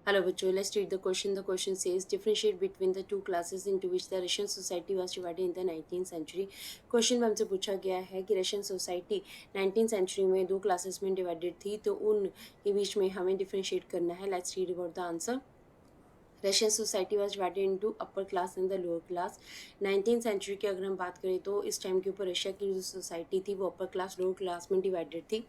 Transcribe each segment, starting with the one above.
Hello, Bachcho. Let's read the question. The question says differentiate between the two classes into which the Russian society was divided in the 19th century. Question में हमसे पूछा गया है कि Russian society 19th century में दो classes में divided थी, तो उन के बीच में हमें डिफरेंशिएट करना है. Let's read about the answer. Russian society was divided into upper class and the lower class. 19th century की अगर हम बात करें तो इस टाइम के ऊपर रशिया की जो सोसाइटी थी वो अपर क्लास लोअर क्लास में डिवाइडेड थी.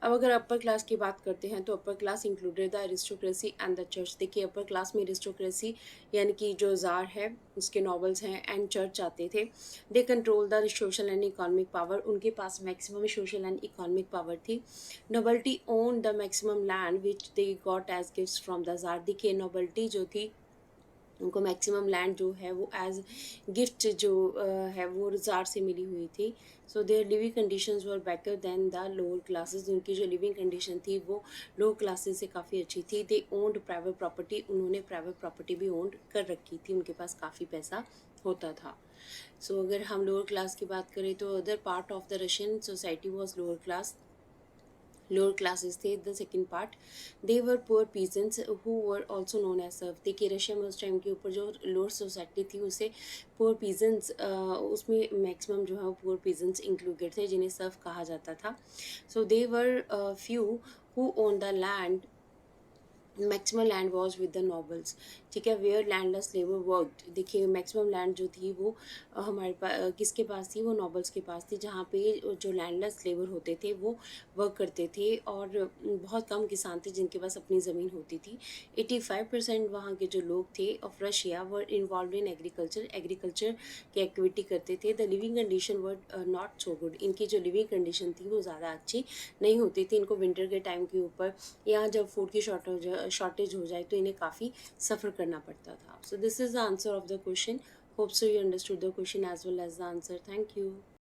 अब अगर अपर क्लास की बात करते हैं तो upper class included the aristocracy and the church. देखिए, अपर क्लास में एरिस्टोक्रेसी यानी कि जो जार है उसके नॉवल्स हैं एंड चर्च आते थे. They control the social and economic power. उनके पास maximum social and economic power थी. Nobility own the maximum land which they got as gifts from the tsar. देखिए, नोबल्टी जो थी उनको मैक्सिमम लैंड जो है वो एज गिफ्ट जो है वो जार से मिली हुई थी. So their living conditions were better than the lower classes. उनकी जो लिविंग कंडीशन थी वो लोअर क्लासेस से काफ़ी अच्छी थी. दे ओन्ड प्राइवेट प्रॉपर्टी. उन्होंने प्राइवेट प्रॉपर्टी भी ओन्ड कर रखी थी. उनके पास काफ़ी पैसा होता था. सो अगर हम लोअर क्लास की बात करें तो other part of the Russian society was lower class. Lower classes थे. The second part they were poor peasants who were also known as serf. देखिए, रशिया में उस टाइम के ऊपर जो लोअर सोसाइटी थी उसे पुअर पीजेंट्स, उसमें मैक्सिमम जो है वो पुअर पीजेंट्स इंक्लूडेड थे जिन्हें सर्व कहा जाता था. So they were few who own the land. Maximum land was with the nobles. ठीक है, वेयर लैंडलेस लेबर वर्कड. देखिए, मैक्सिमम लैंड जो थी वो हमारे पास किसके पास थी, वो नॉबल्स के पास थी, जहाँ पे जो लैंडलेस लेबर होते थे वो वर्क करते थे. और बहुत कम किसान थे जिनके पास अपनी ज़मीन होती थी. 85% वहाँ के जो लोग थे of Russia were involve in agriculture. Agriculture की एक्टिविटी करते थे. The living condition were not so good. इनकी जो लिविंग कंडीशन थी वो ज़्यादा अच्छी नहीं होती थी. इनको विंटर के टाइम के ऊपर या जब फूड की शॉर्टेज हो जाए तो इन्हें काफ़ी सफ़र करना पड़ता था. So this is the answer of the question. Hope so you understood the question as well as the answer. Thank you.